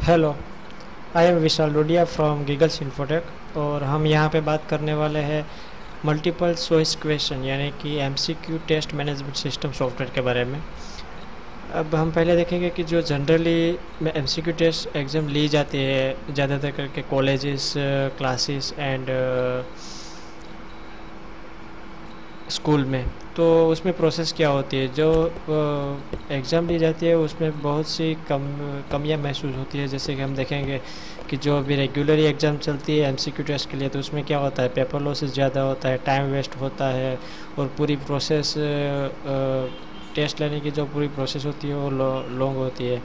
Hello, I am Vishal Dodiya from Giggles Infotech और हम यहाँ पे बात करने वाले हैं मल्टीपल चॉइस क्वेश्चन यानी कि MCQ test management system software के बारे में। अब हम पहले देखेंगे कि जो जनरली एमसीक्यू टेस्ट एग्ज़ाम ली जाती है ज़्यादातर करके कॉलेजेस, क्लासेस एंड स्कूल में, तो उसमें प्रोसेस क्या होती है। जो एग्ज़ाम ली जाती है उसमें बहुत सी कमियां महसूस होती है। जैसे कि हम देखेंगे कि जो अभी रेगुलर एग्ज़ाम चलती है एमसीक्यू टेस्ट के लिए, तो उसमें क्या होता है, पेपर लॉसेस ज़्यादा होता है, टाइम वेस्ट होता है और पूरी प्रोसेस टेस्ट लेने की जो पूरी प्रोसेस होती है वो लॉन्ग होती है।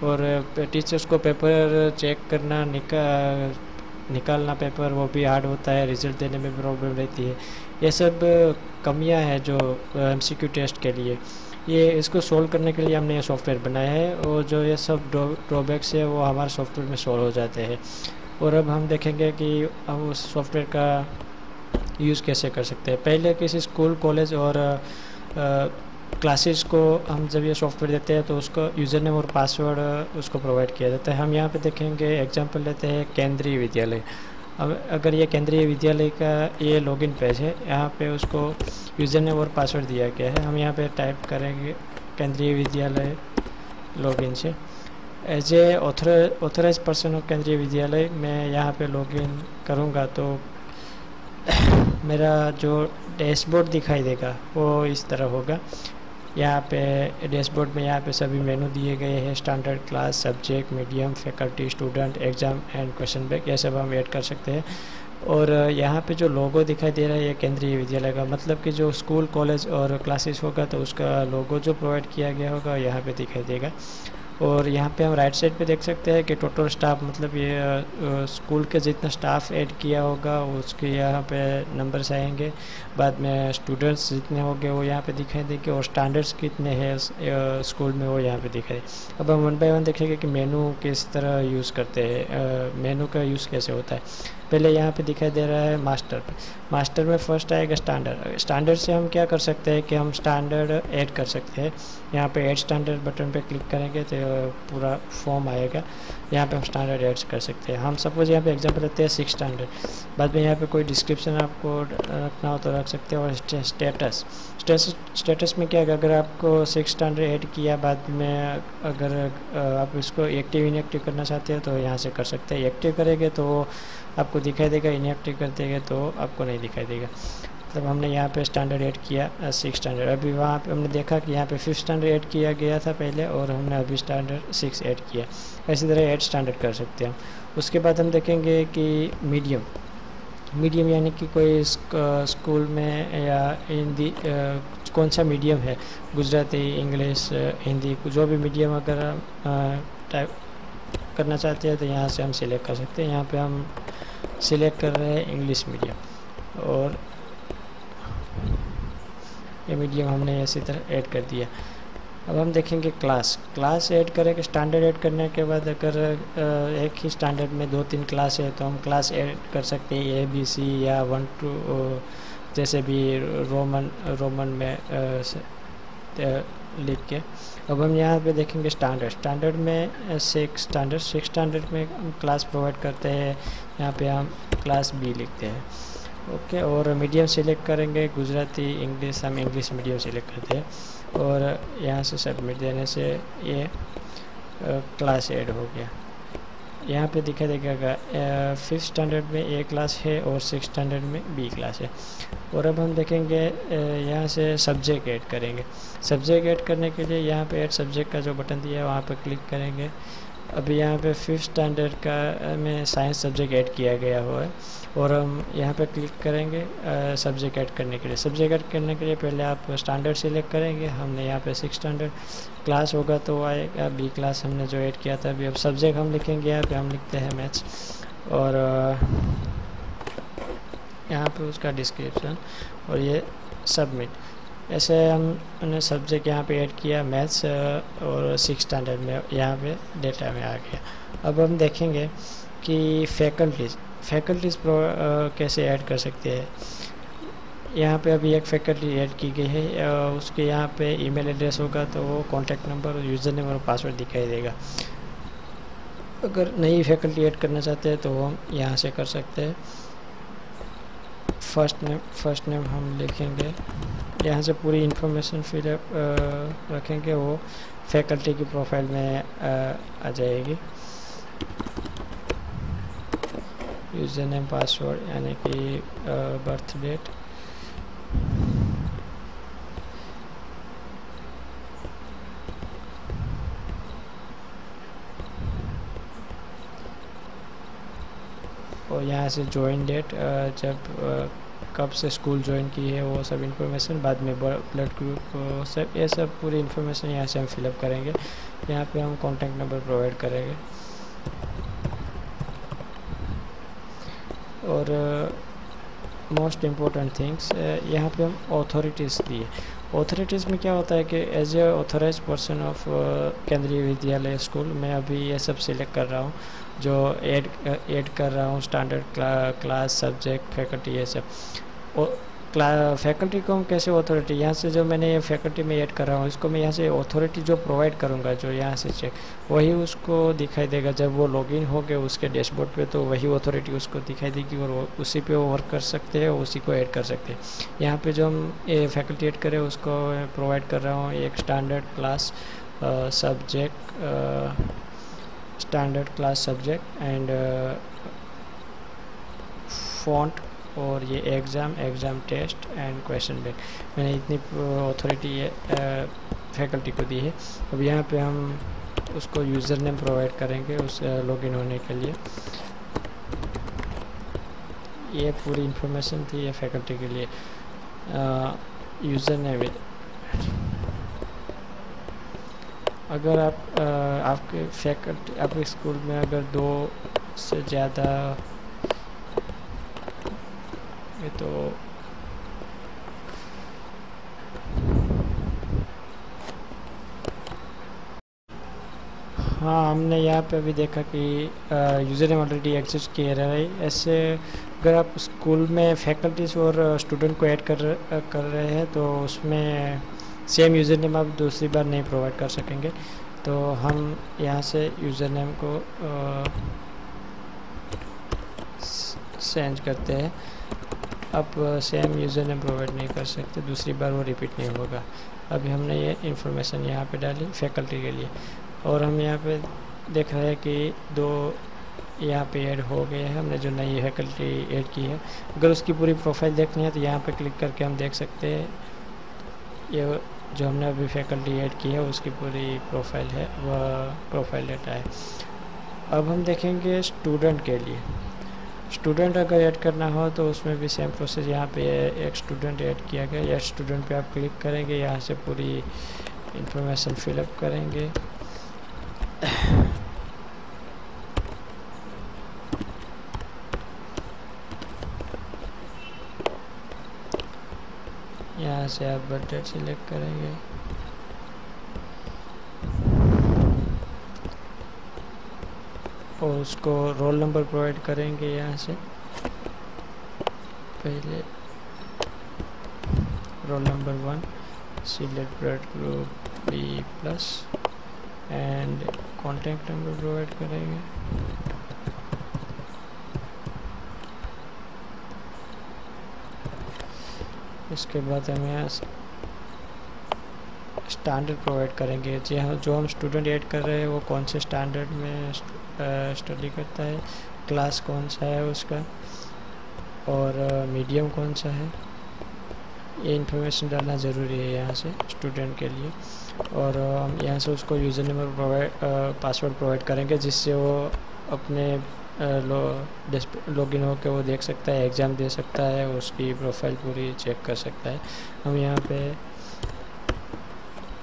और टीचर्स को पेपर चेक करना, निकालना पेपर, वो भी हार्ड होता है, रिज़ल्ट देने में प्रॉब्लम रहती है। ये सब कमियां हैं जो एमसीक्यू टेस्ट के लिए। ये इसको सोल्व करने के लिए हमने ये सॉफ्टवेयर बनाया है और जो ये सब ड्रॉबैक्स है वो हमारे सॉफ्टवेयर में सोल्व हो जाते हैं। और अब हम देखेंगे कि हम उस सॉफ्टवेयर का यूज़ कैसे कर सकते हैं। पहले किसी स्कूल, कॉलेज और क्लासेस को हम जब ये सॉफ्टवेयर देते हैं तो उसको यूज़र नेम और पासवर्ड उसको प्रोवाइड किया जाता है। हम यहाँ पे देखेंगे, एग्जांपल लेते हैं केंद्रीय विद्यालय। अब अगर ये केंद्रीय विद्यालय का ये लॉगिन पेज है, यहाँ पे उसको यूज़र नेम और पासवर्ड दिया गया है। हम यहाँ पे टाइप करेंगे केंद्रीय विद्यालय लॉगिन से। As a authorise person of Kendriya Vidyalaya मैं यहाँ पे लॉगिन करूँगा तो मेरा जो डैशबोर्ड दिखाई देगा वो इस तरह होगा। यहाँ पे डैशबोर्ड में यहाँ पे सभी मेनू दिए गए हैं, standard, class, subject, medium, faculty, student, exam and question bank, ये सब हम ऐड कर सकते हैं। और यहाँ पे जो लोगो दिखाई दे रहा है ये केंद्रीय विद्यालय का, मतलब कि जो स्कूल, कॉलेज और क्लासेस होगा तो उसका लोगो जो प्रोवाइड किया गया होगा यहाँ पे दिखाई देगा। और यहाँ पे हम राइट साइड पे देख सकते हैं कि टोटल स्टाफ, मतलब ये स्कूल के जितना स्टाफ ऐड किया होगा उसके यहाँ पे नंबर्स आएंगे। बाद में स्टूडेंट्स जितने होंगे वो यहाँ पे दिखाई देंगे और स्टैंडर्ड्स कितने हैं स्कूल में वो यहाँ पे दिखाई दे। अब हम वन बाय वन देखेंगे कि मेनू किस तरह यूज़ करते हैं, मेनू का यूज़ कैसे होता है। पहले यहाँ पे दिखाई दे रहा है मास्टर में फर्स्ट आएगा स्टैंडर्ड से हम क्या कर सकते हैं कि हम स्टैंडर्ड ऐड कर सकते हैं। यहाँ पे ऐड स्टैंडर्ड बटन पे क्लिक करेंगे तो पूरा फॉर्म आएगा, यहाँ पे हम स्टैंडर्ड ऐड कर सकते हैं। हम सपोज यहाँ पे एग्जांपल लेते हैं 6 स्टैंडर्ड, बाद में यहाँ पे कोई डिस्क्रिप्शन आपको रखना हो तो रख सकते हैं। और स्टेटस में क्या है, अगर आपको 6 स्टैंडर्ड ऐड किया, बाद में अगर आप इसको एक्टिव इनएक्टिव करना चाहते हैं तो यहाँ से कर सकते हैं। एक्टिव करेंगे तो आपको दिखाई देगा, इनएक्टिव कर देंगे तो आपको नहीं दिखाई देगा। तब हमने यहाँ पे स्टैंडर्ड ऐड किया 6 स्टैंडर्ड। अभी वहाँ पे हमने देखा कि यहाँ पे 5th स्टैंडर्ड ऐड किया गया था पहले और हमने अभी स्टैंडर्ड 6 ऐड किया। इसी तरह ऐड स्टैंडर्ड कर सकते हैं हम। उसके बाद हम देखेंगे कि मीडियम यानी कि कोई स्कूल में या हिंदी कौन सा मीडियम है, गुजराती, इंग्लिश, हिंदी, जो भी मीडियम अगर टाइप करना चाहते हैं तो यहाँ से हम सिलेक्ट कर सकते हैं। यहाँ पे हम सिलेक्ट कर रहे हैं इंग्लिश मीडियम और ये मीडियम हमने इसी तरह ऐड कर दिया। अब हम देखेंगे क्लास ऐड करेंगे। स्टैंडर्ड ऐड करने के बाद अगर एक ही स्टैंडर्ड में 2-3 क्लास है तो हम क्लास ऐड कर सकते हैं ABC या 1 to जैसे भी रोमन में लिख के। अब हम यहाँ पे देखेंगे स्टैंडर्ड में 6 स्टैंडर्ड में हम क्लास प्रोवाइड करते हैं। यहाँ पे हम क्लास B लिखते हैं, ओके। और मीडियम सिलेक्ट करेंगे, गुजराती, इंग्लिश, हम इंग्लिश मीडियम सिलेक्ट करते हैं और यहाँ से सबमिट देने से ये क्लास ऐड हो गया। यहाँ पे दिखा देगा 5th स्टैंडर्ड में A क्लास है और 6th स्टैंडर्ड में B क्लास है। और अब हम देखेंगे यहाँ से सब्जेक्ट ऐड करेंगे। सब्जेक्ट ऐड करने के लिए यहाँ पे ऐड सब्जेक्ट का जो बटन दिया है वहाँ पे क्लिक करेंगे। अभी यहाँ पे 5th स्टैंडर्ड का में साइंस सब्जेक्ट ऐड किया गया हुआ है और हम यहाँ पे क्लिक करेंगे सब्जेक्ट ऐड करने के लिए। सब्जेक्ट ऐड करने के लिए पहले आप स्टैंडर्ड सिलेक्ट करेंगे। हमने यहाँ पे 6 स्टैंडर्ड, क्लास होगा तो आएगा B क्लास हमने जो ऐड किया था। अभी अब सब्जेक्ट हम लिखेंगे, यहाँ पे हम लिखते हैं मैथ्स और यहाँ पे उसका डिस्क्रिप्शन और ये सबमिट। ऐसे हमने सब्जेक्ट यहाँ पे ऐड किया मैथ्स और 6 स्टैंडर्ड में यहाँ पे डेटा में आ गया। अब हम देखेंगे कि फैकल्टीज़ कैसे ऐड कर सकते हैं। यहाँ पे अभी एक फैकल्टी ऐड की गई है, उसके यहाँ पे ईमेल एड्रेस होगा तो वो कॉन्टैक्ट नंबर, यूज़र नेम और पासवर्ड दिखाई देगा। अगर नई फैकल्टी ऐड करना चाहते हैं तो हम यहाँ से कर सकते हैं। फर्स्ट नेम हम लिखेंगे, यहाँ से पूरी इन्फॉर्मेशन फिलअप रखेंगे, वो फैकल्टी की प्रोफाइल में आ जाएगी। यूज़र नेम पासवर्ड यानी कि बर्थ डेट, और यहाँ से ज्वाइन डेट, जब कब से स्कूल ज्वाइन की है वो सब इन्फॉर्मेशन, बाद में ब्लड ग्रुप, सब ये सब पूरी इन्फॉर्मेशन यहाँ से हम फिलअप करेंगे। यहाँ पे हम कॉन्टैक्ट नंबर प्रोवाइड करेंगे। और मोस्ट इम्पोर्टेंट थिंग्स, यहाँ पे हम ऑथोरिटीज़ दिए। ऑथोरिटीज़ में क्या होता है कि as a authorise person of Kendriya Vidyalaya school, मैं अभी ये सब सिलेक्ट कर रहा हूँ, जो ऐड कर रहा हूँ स्टैंडर्ड क्लास, सब्जेक्ट, फैकल्टी, ये सब। फैकल्टी को हम कैसे ऑथोरिटी, यहाँ से जो मैंने ये फैकल्टी में ऐड कर रहा हूँ, इसको मैं यहाँ से ऑथोरिटी जो प्रोवाइड करूँगा, जो यहाँ से चेक, वही उसको दिखाई देगा जब वो लॉगिन हो गए उसके डैशबोर्ड पे, तो वही ऑथोरिटी उसको दिखाई देगी और वो उसी पे वो वर्क कर सकते हैं, उसी को ऐड कर सकते हैं। यहाँ पे जो हम ये फैकल्टी ऐड करें उसको प्रोवाइड कर रहा हूँ एक standard class subject, standard class subject and font, और ये exam test and question bank. मैंने इतनी ऑथोरिटी फैकल्टी को दी है। अब यहाँ पे हम उसको यूज़र नेम प्रोवाइड करेंगे उस लॉगिन होने के लिए। ये पूरी इन्फॉर्मेशन थी ये फैकल्टी के लिए। यूज़र नेम, अगर आप आपके फैकल्टी, आपके स्कूल में अगर 2 से ज़्यादा, तो हाँ, हमने यहाँ पे अभी देखा कि यूज़र नेम ऑलरेडी एग्जिस्ट किया रहा है। ऐसे अगर आप स्कूल में फैकल्टीज और स्टूडेंट को ऐड कर रहे हैं तो उसमें सेम यूज़र नेम आप दूसरी बार नहीं प्रोवाइड कर सकेंगे। तो हम यहाँ से यूज़र नेम को चेंज करते हैं। अब सेम यूज़र नेम प्रोवाइड नहीं कर सकते, दूसरी बार वो रिपीट नहीं होगा। अभी हमने ये इन्फॉर्मेशन यहाँ पे डाली फैकल्टी के लिए, और हम यहाँ पे देख रहे हैं कि 2 यहाँ पे ऐड हो गए हैं, हमने जो नई फैकल्टी ऐड की है। अगर उसकी पूरी प्रोफाइल देखनी है तो यहाँ पे क्लिक करके हम देख सकते हैं, ये जो हमने अभी फैकल्टी ऐड की है उसकी पूरी प्रोफाइल है, वह प्रोफाइल डाटा है। अब हम देखेंगे स्टूडेंट के लिए। स्टूडेंट अगर ऐड करना हो तो उसमें भी सेम प्रोसेस, यहाँ पे एक स्टूडेंट ऐड किया गया, या स्टूडेंट पे आप क्लिक करेंगे, यहाँ से पूरी इंफॉर्मेशन फिलअप करेंगे। यहाँ से आप बर्थ डेट सिलेक्ट करेंगे, और उसको रोल नंबर प्रोवाइड करेंगे। यहाँ से पहले roll number 1, select blood group B+ and contact number provide करेंगे। इसके बाद हम यहाँ स्टैंडर्ड प्रोवाइड करेंगे, जी हाँ, जो हम स्टूडेंट ऐड कर रहे हैं वो कौन से स्टैंडर्ड में स्टडी करता है, क्लास कौन सा है उसका, और मीडियम कौन सा है, ये इन्फॉर्मेशन डालना ज़रूरी है यहाँ से स्टूडेंट के लिए। और हम यहाँ से उसको यूज़र नंबर पासवर्ड प्रोवाइड करेंगे, जिससे वो अपने लॉगिन होकर वो देख सकता है, एग्ज़ाम दे सकता है, उसकी प्रोफाइल पूरी चेक कर सकता है। हम यहाँ पे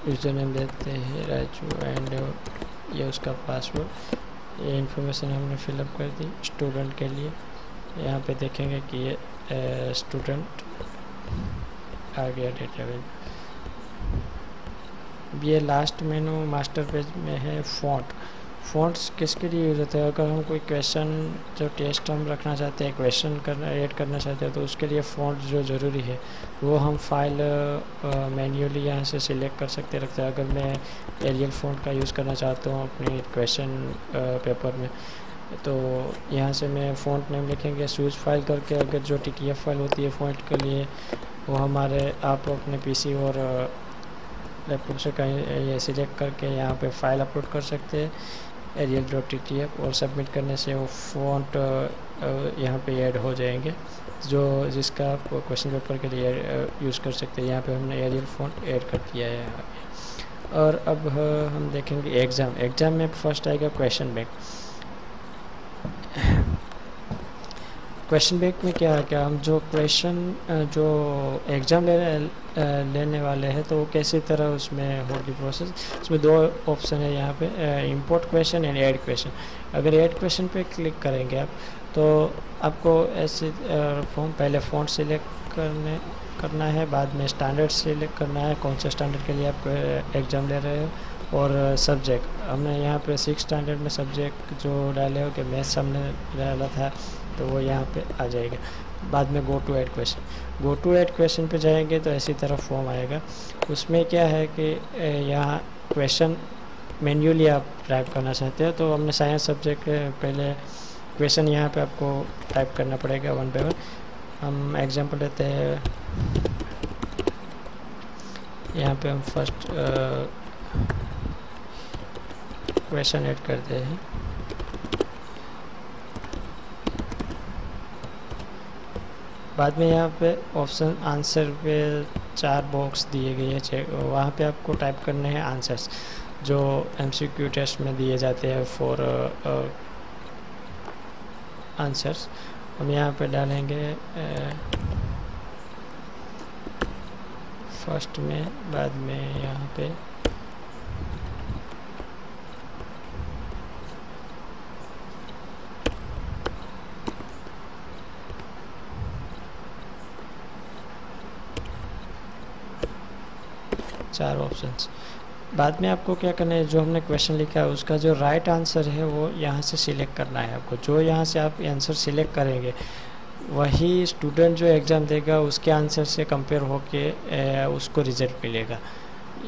यूज़र नेम देते हैं राजू एंड ये उसका पासवर्ड। ये इन्फॉर्मेशन हमने फिलअप कर दी स्टूडेंट के लिए। यहाँ पे देखेंगे कि ये स्टूडेंट आ गया डेटा बेस। ये लास्ट मेनू मास्टर पेज में है फ़ॉन्ट। फ़ॉन्ट्स किसके लिए यूज़ होता है? अगर हम कोई क्वेश्चन जो टेस्ट हम रखना चाहते हैं, क्वेश्चन करना ऐड करना चाहते हैं, तो उसके लिए फ़ॉन्ट जो ज़रूरी है वो हम फाइल मैन्युअली यहाँ से सिलेक्ट कर सकते रखते हैं। अगर मैं एरियल फ़ॉन्ट का यूज़ करना चाहता हूँ अपने क्वेश्चन पेपर में, तो यहाँ से मैं फ़ॉन्ट नेम लिखेंगे, स्विच फाइल करके अगर जो TTF फाइल होती है फ़ॉन्ट के लिए, वो हमारे आप अपने PC और लैपटॉप से कहीं ये सिलेक्ट करके यहाँ पे फाइल अपलोड कर सकते हैं arial.ttf, और सबमिट करने से वो फ़ॉन्ट यहाँ पे ऐड हो जाएंगे जो जिसका आप क्वेश्चन पेपर के लिए यूज़ कर सकते हैं। यहाँ पे हमने एरियल फ़ॉन्ट ऐड कर दिया है। और अब हम देखेंगे एग्ज़ाम में फर्स्ट आएगा क्वेश्चन बैंक। क्वेश्चन बैंक में क्या है, क्या हम जो क्वेश्चन जो एग्ज़ाम लेने वाले हैं तो वो कैसी तरह उसमें होगी प्रोसेस। इसमें दो ऑप्शन है यहाँ पे, import question and add question. अगर ऐड क्वेश्चन पे क्लिक करेंगे आप, तो आपको ऐसे फॉर्म पहले फ़ॉन्ट सिलेक्ट करना है, बाद में स्टैंडर्ड सिलेक्ट करना है, कौन से स्टैंडर्ड के लिए आप एग्ज़ाम ले रहे हो, और सब्जेक्ट हमने यहाँ पे 6 स्टैंडर्ड में सब्जेक्ट जो डाले हो कि मैथ्स हमने डाला था तो वो यहाँ पे आ जाएगा। बाद में गो टू ऐड क्वेश्चन पे जाएंगे तो ऐसी तरह फॉर्म आएगा। उसमें क्या है कि यहाँ क्वेश्चन मैन्युअली आप टाइप करना चाहते हो, तो हमने साइंस सब्जेक्ट पहले क्वेश्चन यहाँ पे आपको टाइप करना पड़ेगा वन बाय वन। हम एग्जांपल लेते हैं, यहाँ पे हम फर्स्ट क्वेश्चन ऐड करते हैं। बाद में यहाँ पे ऑप्शन आंसर पे 4 बॉक्स दिए गए हैं, वहाँ पे आपको टाइप करने हैं आंसर्स जो MCQ टेस्ट में दिए जाते हैं फॉर आंसर्स। हम यहाँ पे डालेंगे फर्स्ट में, बाद में यहाँ पे चार ऑप्शंस। बाद में आपको क्या करना है, जो हमने क्वेश्चन लिखा है उसका जो राइट आंसर है वो यहाँ से सिलेक्ट करना है आपको। जो यहाँ से आप आंसर सिलेक्ट करेंगे वही स्टूडेंट जो एग्ज़ाम देगा उसके आंसर से कंपेयर होके उसको रिजल्ट मिलेगा।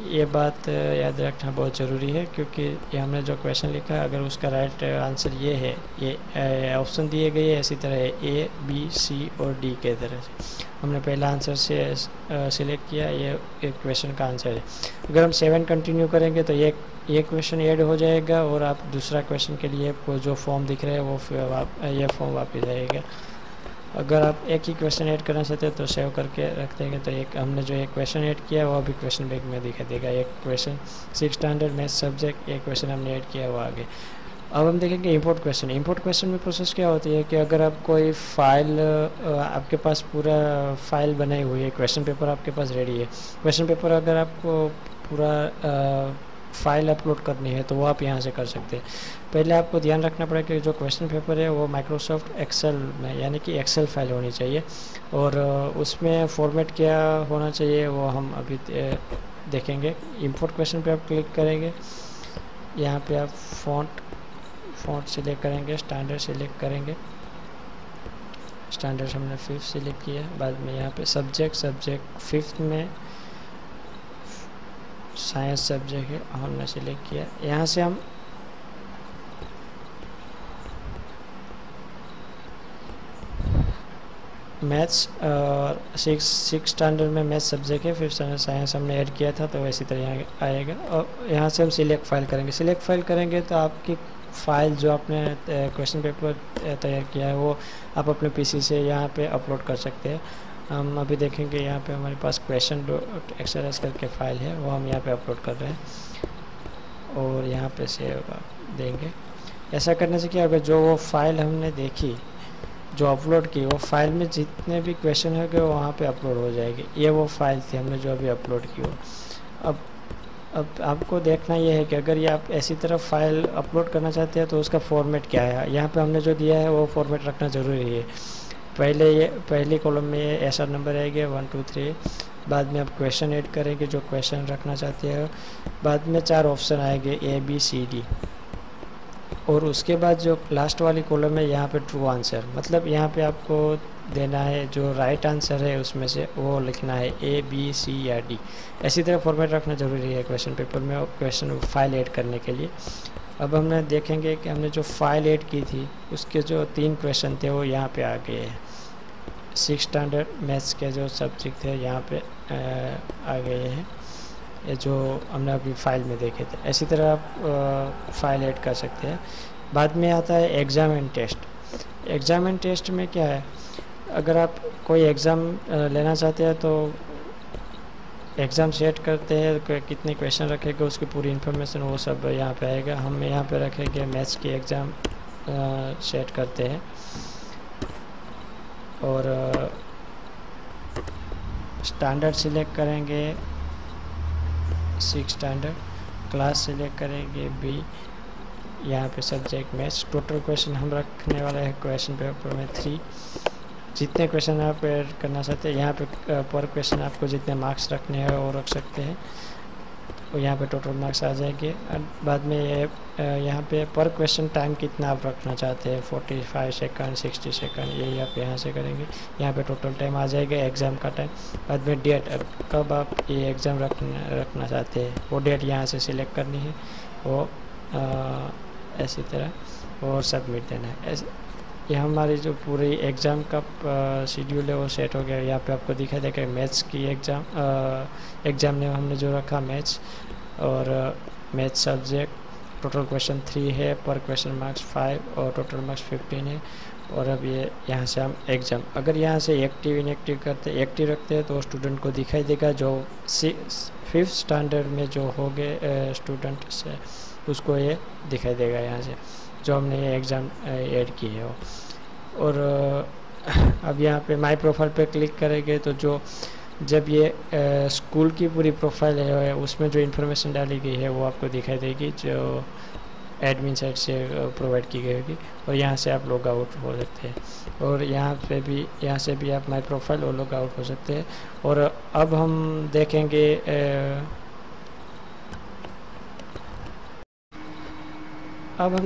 ये बात याद रखना बहुत ज़रूरी है, क्योंकि ये हमने जो क्वेश्चन लिखा है अगर उसका राइट आंसर ये है, ये ऑप्शन दिए गए हैं इसी तरह है A, B, C और D के तरह से। हमने पहला आंसर से सिलेक्ट किया, ये एक क्वेश्चन का आंसर है। अगर हम 7 कंटिन्यू करेंगे तो ये क्वेश्चन ऐड हो जाएगा और आप दूसरा क्वेश्चन के लिए जो फॉर्म दिख रहा है वो ये फॉर्म वापस आएगा। अगर आप एक ही क्वेश्चन ऐड करना चाहते हैं तो सेव करके रख देंगे, तो एक हमने जो एक क्वेश्चन ऐड किया वो अभी क्वेश्चन बैंक में दिखा देगा। एक क्वेश्चन 6 स्टैंडर्ड मैथ सब्जेक्ट, एक क्वेश्चन हमने ऐड किया वो आगे। अब हम देखेंगे इंपोर्ट क्वेश्चन में प्रोसेस क्या होती है कि अगर आप कोई फाइल आपके पास पूरा फाइल बनाई हुई है, क्वेश्चन पेपर आपके पास रेडी है, क्वेश्चन पेपर अगर आपको पूरा फाइल अपलोड करनी है तो वो आप यहाँ से कर सकते हैं। पहले आपको ध्यान रखना पड़ेगा कि जो क्वेश्चन पेपर है वो माइक्रोसॉफ्ट एक्सेल में यानी कि एक्सेल फाइल होनी चाहिए, और उसमें फॉर्मेट क्या होना चाहिए वो हम अभी देखेंगे। इंपोर्ट क्वेश्चन पे आप क्लिक करेंगे, यहाँ पे आप फ़ॉन्ट सिलेक्ट करेंगे, स्टैंडर्ड सिलेक्ट करेंगे, स्टैंडर्ड हमने 5th सिलेक्ट किया। बाद में यहाँ पे सब्जेक्ट 5th में साइंस सब्जेक्ट है हमने सिलेक्ट किया। यहाँ से हम मैथ्स 6 स्टैंडर्ड में मैथ्स सब्जेक्ट है, 5th स्टैंडर्ड साइंस हमने ऐड किया था तो इसी तरह यहाँ आएगा। और यहाँ से हम सिलेक्ट फाइल करेंगे तो आपकी फ़ाइल जो आपने क्वेश्चन पेपर तैयार किया है वो आप अपने PC से यहाँ पे अपलोड कर सकते हैं। हम अभी देखेंगे यहाँ पे हमारे पास question.xls करके फ़ाइल है, वो हम यहाँ पे अपलोड कर रहे हैं और यहाँ पे सेव देंगे। ऐसा करने से क्या होगा, जो वो फाइल हमने देखी जो अपलोड की, वो फाइल में जितने भी क्वेश्चन होंगे वो वहाँ पे अपलोड हो जाएंगे। ये वो फाइल थी हमने जो अभी अपलोड की हो। अब आपको देखना ये है कि अगर ये आप ऐसी तरह फाइल अपलोड करना चाहते हैं तो उसका फॉर्मेट क्या है। यहाँ पे हमने जो दिया है वो फॉर्मेट रखना ज़रूरी है। पहली कॉलम में ये ऐसा नंबर आएगा 1 2 3, बाद में आप क्वेश्चन ऐड करेंगे जो क्वेश्चन रखना चाहते हैं, बाद में 4 ऑप्शन आएंगे A B C D। और उसके बाद जो लास्ट वाली कॉलम है यहाँ पे ट्रू आंसर, मतलब यहाँ पे आपको देना है जो राइट आंसर है उसमें से वो लिखना है A B C या D। इसी तरह फॉर्मेट रखना ज़रूरी है क्वेश्चन पेपर में और क्वेश्चन फाइल ऐड करने के लिए। अब हमने देखेंगे कि हमने जो फाइल ऐड की थी उसके जो 3 क्वेश्चन थे वो यहाँ पे आ गए हैं। 6 स्टैंडर्ड मैथ्स के जो सब्जेक्ट थे यहाँ पे आ गए हैं, ये जो हमने अभी फाइल में देखे थे। इसी तरह आप फाइल ऐड कर सकते हैं। बाद में आता है exam and test. Exam and test में क्या है, अगर आप कोई एग्ज़ाम लेना चाहते हैं तो एग्ज़ाम सेट करते हैं, कितने क्वेश्चन रखेगा उसकी पूरी इन्फॉर्मेशन वो सब यहाँ पे आएगा। हम यहाँ पे रखेंगे मैथ्स की एग्ज़ाम सेट करते हैं और स्टैंडर्ड सिलेक्ट करेंगे 6 स्टैंडर्ड, क्लास सिलेक्ट करेंगे B, यहाँ पे सब्जेक्ट मैथ्स। टोटल क्वेश्चन हम रखने वाले हैं क्वेश्चन पेपर में 3। जितने क्वेश्चन आप ऐड करना चाहते हैं यहाँ पे पर क्वेश्चन आपको जितने मार्क्स रखने हैं वो रख सकते हैं, और यहाँ पे टोटल मार्क्स आ जाएंगे। बाद में ये यहाँ पे पर क्वेश्चन टाइम कितना आप रखना चाहते हैं, 45 सेकंड 60 सेकंड, यही आप यहाँ से करेंगे। यहाँ पे टोटल टाइम आ जाएगा एग्ज़ाम का टाइम। बाद में डेट, कब आप ये एग्ज़ाम रखना चाहते हैं वो डेट यहाँ से सिलेक्ट करनी है, वो ऐसी तरह और सबमिट देना है। ये हमारी जो पूरी एग्ज़ाम का शेड्यूल है वो सेट हो गया। यहाँ पे आपको दिखाई देगा मैथ्स की एग्ज़ाम ने हमने जो रखा मैथ्स, और मैथ्स सब्जेक्ट टोटल क्वेश्चन 3 है, पर क्वेश्चन मार्क्स 5 और टोटल मार्क्स 15 है। और अब ये यहाँ से हम एग्ज़ाम, अगर यहाँ से एक्टिव इनएक्टिव एक्टिव रखते हैं तो स्टूडेंट को दिखाई देगा जो 5th स्टैंडर्ड में जो हो गए स्टूडेंट से उसको ये दिखाई देगा यहाँ से जो हमने ये एग्ज़ाम ऐड की है वो। और अब यहाँ पे माई प्रोफाइल पे क्लिक करेंगे तो जो जब ये स्कूल की पूरी प्रोफाइल है उसमें जो इन्फॉर्मेशन डाली गई है वो आपको दिखाई देगी, जो एडमिन साइट से प्रोवाइड की गई होगी। और यहाँ से आप लॉग आउट हो सकते हैं, और यहाँ से भी आप माई प्रोफाइल और लॉग आउट हो सकते हैं। और अब हम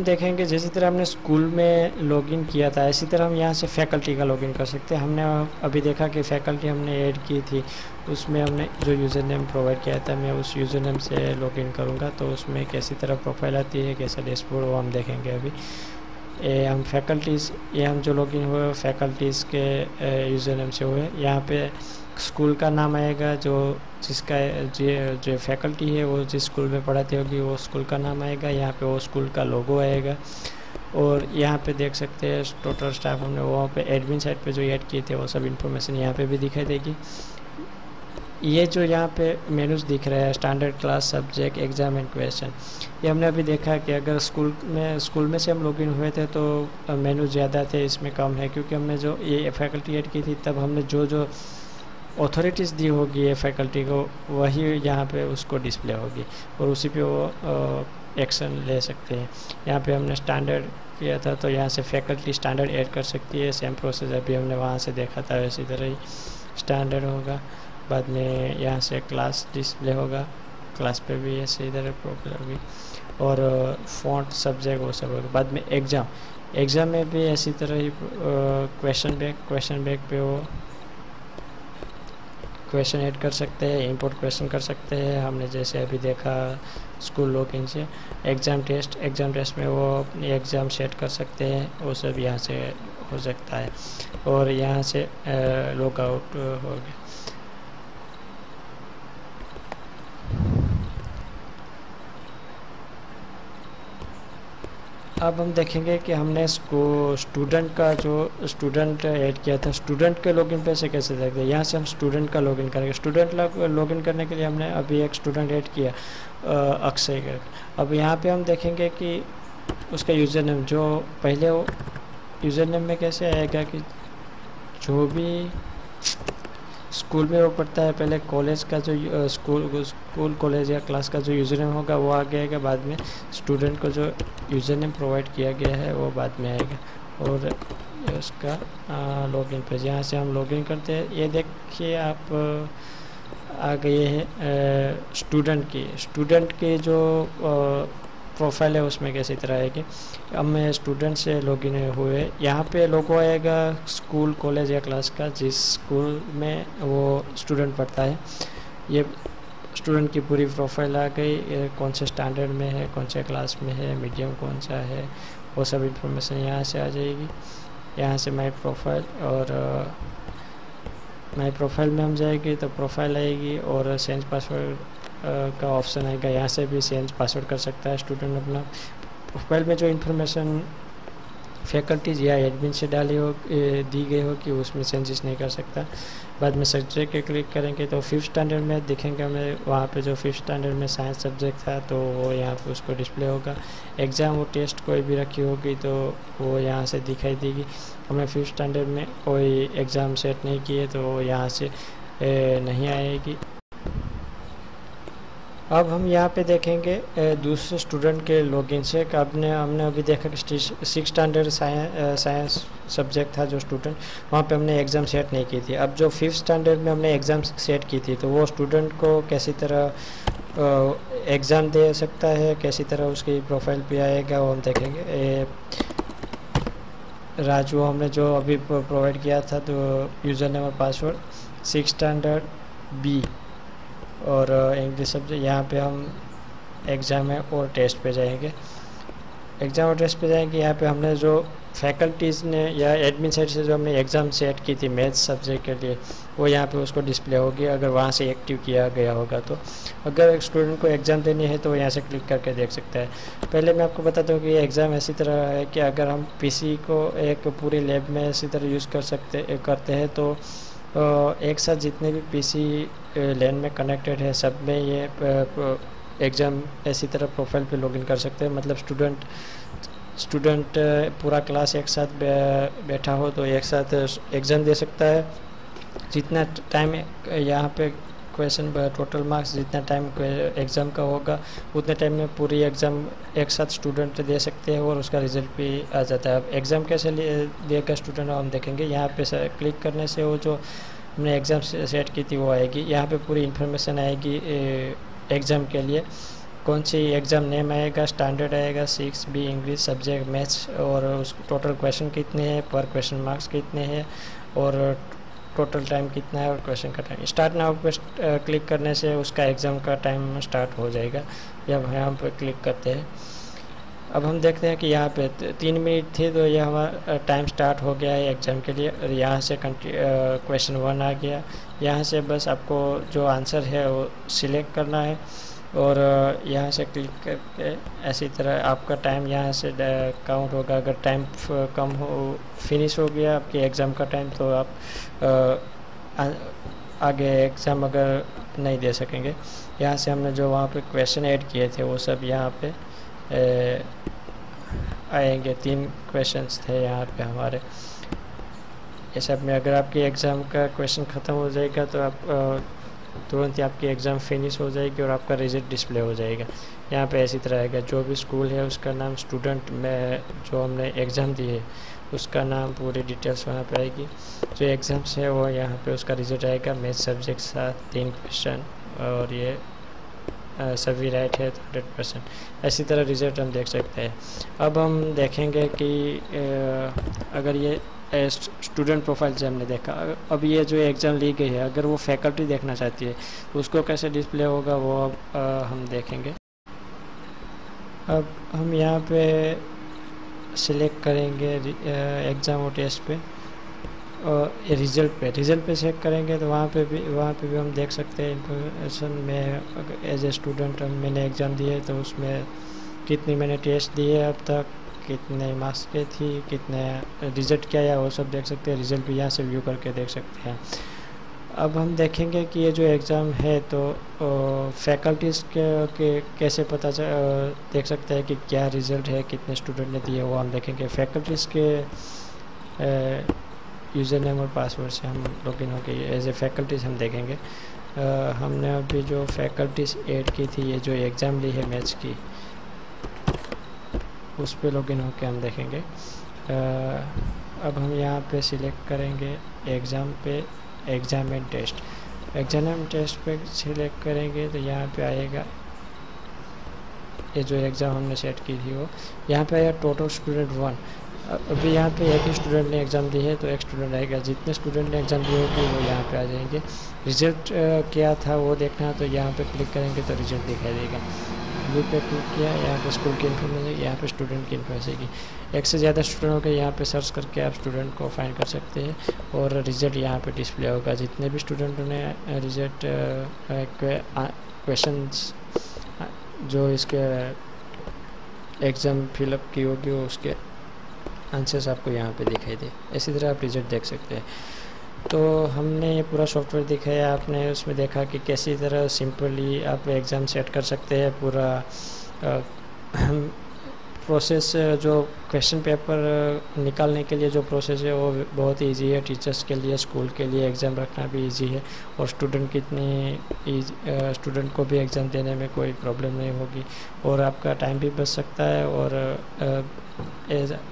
देखेंगे जिस तरह हमने स्कूल में लॉगिन किया था इसी तरह हम यहाँ से फैकल्टी का लॉगिन कर सकते हैं। हमने अभी देखा कि फैकल्टी हमने ऐड की थी, उसमें हमने जो यूज़र नेम प्रोवाइड किया था मैं उस यूज़र नेम से लॉगिन करूँगा तो उसमें कैसी तरह प्रोफाइल आती है, कैसा डैशबोर्ड, वो हम देखेंगे अभी। हम फैकल्टीज़, ये हम जो लॉगिन हुए फैकल्टीज़ के यूज़र नेम से हुए। यहाँ पे स्कूल का नाम आएगा, जो जिसका जो फैकल्टी है वो जिस स्कूल में पढ़ाती होगी वो स्कूल का नाम आएगा। यहाँ पे वो स्कूल का लोगो आएगा। और यहाँ पे देख सकते हैं टोटल स्टाफ हमने वहाँ पे एडमिन साइड पे जो ऐड किए थे वो सब इन्फॉर्मेशन यहाँ पे भी दिखाई देगी। ये जो यहाँ पे मेनूज दिख रहा है standard class subject exam and question, ये हमने अभी देखा कि अगर स्कूल में से हम लॉगिन हुए थे तो मेनू ज़्यादा थे, इसमें कम है क्योंकि हमने जो ये फैकल्टी ऐड की थी तब हमने जो अथॉरिटीज़ दी होगी ये फैकल्टी को वही यहाँ पे उसको डिस्प्ले होगी और उसी पे वो एक्शन ले सकते हैं। यहाँ पे हमने स्टैंडर्ड किया था तो यहाँ से फैकल्टी स्टैंडर्ड ऐड कर सकती है। सेम प्रोसेस अभी हमने वहाँ से देखा था वैसी तरह ही स्टैंडर्ड होगा। बाद में यहाँ से क्लास डिस्प्ले होगा, क्लास पे भी ऐसे इधर प्रॉब्लम होगी और फॉन्ट सब्जेक्ट वो सब होगा। बाद में एग्ज़ाम में भी ऐसी तरह ही क्वेश्चन बैंक पे वो क्वेश्चन ऐड कर सकते हैं, इंपोर्ट क्वेश्चन कर सकते हैं। हमने जैसे अभी देखा स्कूल लॉगिन से एग्ज़ाम टेस्ट में वो अपनी एग्ज़ाम सेट कर सकते हैं, वो सब यहाँ से हो सकता है। और यहाँ से लॉग आउट हो गया। अब हम देखेंगे कि हमने इसको स्टूडेंट ऐड किया था, स्टूडेंट के लॉगिन पे से कैसे देखते हैं। यहाँ से हम स्टूडेंट का लॉगिन करेंगे। स्टूडेंट लॉगिन करने के लिए हमने अभी एक स्टूडेंट ऐड किया अक्षय का। अब यहाँ पे हम देखेंगे कि उसका यूज़र नेम जो पहले वो यूज़र नेम में कैसे आएगा कि जो भी स्कूल में वो पढ़ता है पहले कॉलेज का जो स्कूल कॉलेज या क्लास का जो यूज़र नेम होगा वो आ गया। बाद में स्टूडेंट को जो यूज़र नेम प्रोवाइड किया गया है वो बाद में आएगा। और उसका लॉगिन पेज, यहाँ से हम लॉगिन करते हैं। ये देखिए आप आ गए हैं स्टूडेंट की जो प्रोफाइल है उसमें कैसी तरह आएगी। अब मैं स्टूडेंट से लॉगिन हुए, यहाँ पे लोगो आएगा स्कूल, कॉलेज या क्लास का, जिस स्कूल में वो स्टूडेंट पढ़ता है। ये स्टूडेंट की पूरी प्रोफाइल आ गई, कौन से स्टैंडर्ड में है, कौन से क्लास में है, मीडियम कौन सा है, वो सब इन्फॉर्मेशन यहाँ से आ जाएगी। यहाँ से माई प्रोफाइल, और माई प्रोफाइल में हम जाएगी तो प्रोफाइल आएगी और चेंज पासवर्ड का ऑप्शन आएगा। यहाँ से भी चेंज पासवर्ड कर सकता है स्टूडेंट अपना। प्रोफाइल में जो इन्फॉर्मेशन फैकल्टीज या एडमिन से दी गई हो कि उसमें चेंजेस नहीं कर सकता। बाद में सब्जेक्ट के क्लिक करेंगे तो 5th स्टैंडर्ड में दिखेंगे हमें, वहाँ पे जो 5th स्टैंडर्ड में साइंस सब्जेक्ट था तो वो यहाँ पे उसको डिस्प्ले होगा। एग्ज़ाम और टेस्ट कोई भी रखी होगी तो वो यहाँ से दिखाई देगी। हमने 5th स्टैंडर्ड में कोई एग्ज़ाम सेट नहीं किए तो वो यहाँ से नहीं आएगी। अब हम यहाँ पे देखेंगे दूसरे स्टूडेंट के लॉगिन से। हमने अभी देखा कि 6th स्टैंडर्ड साइंस सब्जेक्ट था जो स्टूडेंट, वहाँ पे हमने एग्ज़ाम सेट नहीं की थी। अब जो 5th स्टैंडर्ड में हमने एग्ज़ाम सेट की थी तो वो स्टूडेंट को कैसी तरह एग्ज़ाम दे सकता है, कैसी तरह उसकी प्रोफाइल पे आएगा वो हम देखेंगे। राजू हमने जो अभी प्रोवाइड किया था तो यूज़र नेम और पासवर्ड 6th स्टैंडर्ड बी और इंग्लिश सब्जेक्ट। यहाँ पे हम एग्ज़ाम है और टेस्ट पे जाएंगे। एग्ज़ाम और टेस्ट पे जाएंगे, यहाँ पे हमने जो फैकल्टीज़ ने या एडमिन साइड से जो हमने एग्ज़ाम सेट की थी मैथ्स सब्जेक्ट के लिए वो यहाँ पे उसको डिस्प्ले होगी अगर वहाँ से एक्टिव किया गया होगा। तो अगर एक स्टूडेंट को एग्ज़ाम देनी है तो वो यहाँ से क्लिक करके देख सकता है। पहले मैं आपको बताता हूँ कि ये एग्ज़ाम ऐसी तरह है कि अगर हम पीसी को एक पूरी लैब में ऐसी तरह यूज़ करते हैं तो एक साथ जितने भी पीसी लैन में कनेक्टेड है सब में ये एग्ज़ाम ऐसी तरह प्रोफाइल पे लॉगिन कर सकते हैं। मतलब स्टूडेंट पूरा क्लास एक साथ बैठा हो तो एक साथ एग्ज़ाम दे सकता है। जितना टाइम यहाँ पे क्वेश्चन टोटल मार्क्स जितना टाइम एग्ज़ाम का होगा उतने टाइम में पूरी एग्ज़ाम एक साथ स्टूडेंट दे सकते हैं और उसका रिज़ल्ट भी आ जाता है। अब एग्ज़ाम कैसे देगा स्टूडेंट हम देखेंगे। यहाँ पे क्लिक करने से वो जो हमने एग्ज़ाम सेट की थी वो आएगी। यहाँ पे पूरी इन्फॉर्मेशन आएगी एग्ज़ाम के लिए, कौन सी एग्ज़ाम नेम आएगा, स्टैंडर्ड आएगा 6B इंग्लिश सब्जेक्ट मैथ्स, और उस टोटल क्वेश्चन कितने हैं, पर क्वेश्चन मार्क्स कितने हैं और टोटल टाइम कितना है और क्वेश्चन का टाइम। स्टार्ट नाउ पे क्लिक करने से उसका एग्ज़ाम का टाइम स्टार्ट हो जाएगा। जब यहाँ पर क्लिक करते हैं अब हम देखते हैं कि यहाँ पे 3 मिनट थी तो ये हमारा टाइम स्टार्ट हो गया है एग्ज़ाम के लिए। और यहाँ से क्वेश्चन 1 आ गया। यहाँ से बस आपको जो आंसर है वो सिलेक्ट करना है और यहाँ से क्लिक करके ऐसी तरह आपका टाइम यहाँ से काउंट होगा। अगर टाइम कम हो फिनिश हो गया आपके एग्ज़ाम का टाइम तो आप आगे एग्ज़ाम अगर नहीं दे सकेंगे। यहाँ से हमने जो वहाँ पे क्वेश्चन ऐड किए थे वो सब यहाँ पे आएंगे। 3 क्वेश्चंस थे यहाँ पे हमारे। ये सब में अगर आपके एग्ज़ाम का क्वेश्चन ख़त्म हो जाएगा तो आप तुरंत ही आपकी एग्ज़ाम फिनिश हो जाएगी और आपका रिजल्ट डिस्प्ले हो जाएगा। यहाँ पे ऐसी तरह आएगा, जो भी स्कूल है उसका नाम, स्टूडेंट में जो हमने एग्ज़ाम दी है उसका नाम, पूरी डिटेल्स वहाँ पे आएगी। जो एग्ज़ाम्स है वो यहाँ पे उसका रिजल्ट आएगा। मैथ सब्जेक्ट साथ 3 क्वेश्चन और ये सभी राइट है 100%। ऐसी तरह रिजल्ट हम देख सकते हैं। अब हम देखेंगे कि अगर ये स्टूडेंट प्रोफाइल से हमने देखा, अब ये जो एग्ज़ाम ली गई है अगर वो फैकल्टी देखना चाहती है तो उसको कैसे डिस्प्ले होगा वो अब हम देखेंगे। अब हम यहाँ पे सिलेक्ट करेंगे एग्ज़ाम और टेस्ट पे और रिज़ल्ट पे चेक करेंगे तो वहाँ पे भी हम देख सकते हैं इन्फॉर्मेशन में। एज ए स्टूडेंट मैंने एग्ज़ाम दिए तो उसमें कितनी मैंने टेस्ट दिए अब तक, कितने मार्क्स के थी, कितने रिज़ल्ट क्या आया वो सब देख सकते हैं। रिज़ल्ट भी यहाँ से व्यू करके देख सकते हैं। अब हम देखेंगे कि ये जो एग्ज़ाम है तो फैकल्टीज़ के कैसे पता देख सकते हैं कि क्या रिज़ल्ट है, कितने स्टूडेंट ने दिए, वो हम देखेंगे। फैकल्टीज़ के यूज़र नेम और पासवर्ड से हम लॉगिन हो गए एज ए फैकल्टीज़ हम देखेंगे। हमने अभी जो फैकल्टीज़ ऐड की थी, ये जो एग्ज़ाम ली है मैथ्स की, उस पर लॉगिन होकर हम देखेंगे। अब हम यहाँ पे सिलेक्ट करेंगे एग्ज़ाम पे exam and test. Exam and test पे सिलेक्ट करेंगे तो यहाँ पे आएगा ये जो एग्ज़ाम हमने सेट की थी वो यहाँ पे आया टोटल स्टूडेंट 1। अभी यहाँ पे एक ही स्टूडेंट ने एग्ज़ाम दी है तो एक स्टूडेंट आएगा, जितने स्टूडेंट ने एग्ज़ाम दी होगी वो यहाँ पे आ जाएंगे। रिज़ल्ट क्या था वो देखना है तो यहाँ पे क्लिक करेंगे तो रिज़ल्ट दिखाई देगा। व्यू पे क्लिक किया, यहाँ पे स्कूल की इन्फॉर्मेशन, यहाँ पे स्टूडेंट की इन्फॉर्मेशन की। एक से ज़्यादा स्टूडेंट हो गए, यहाँ पे सर्च करके आप स्टूडेंट को फाइंड कर सकते हैं और रिज़ल्ट यहाँ पे डिस्प्ले होगा। जितने भी स्टूडेंटों ने रिज़ल्ट क्वेश्चंस जो इसके एग्ज़ाम फिलअप की होगी उसके आंसर्स आपको यहाँ पे दिखाई दे। इसी तरह आप रिजल्ट देख सकते हैं। तो हमने ये पूरा सॉफ्टवेयर दिखाया, आपने उसमें देखा कि कैसी तरह सिंपली आप एग्ज़ाम सेट कर सकते हैं। पूरा प्रोसेस जो क्वेश्चन पेपर निकालने के लिए जो प्रोसेस है वो बहुत ही ईजी है। टीचर्स के लिए, स्कूल के लिए एग्ज़ाम रखना भी ईजी है और स्टूडेंट को भी एग्ज़ाम देने में कोई प्रॉब्लम नहीं होगी और आपका टाइम भी बच सकता है। और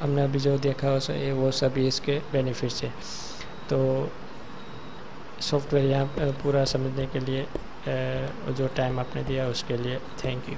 हमने अभी जो देखा वो सभी इसके बेनिफिट्स है। तो सॉफ्टवेयर यहाँ पूरा समझने के लिए जो टाइम आपने दिया उसके लिए थैंक यू।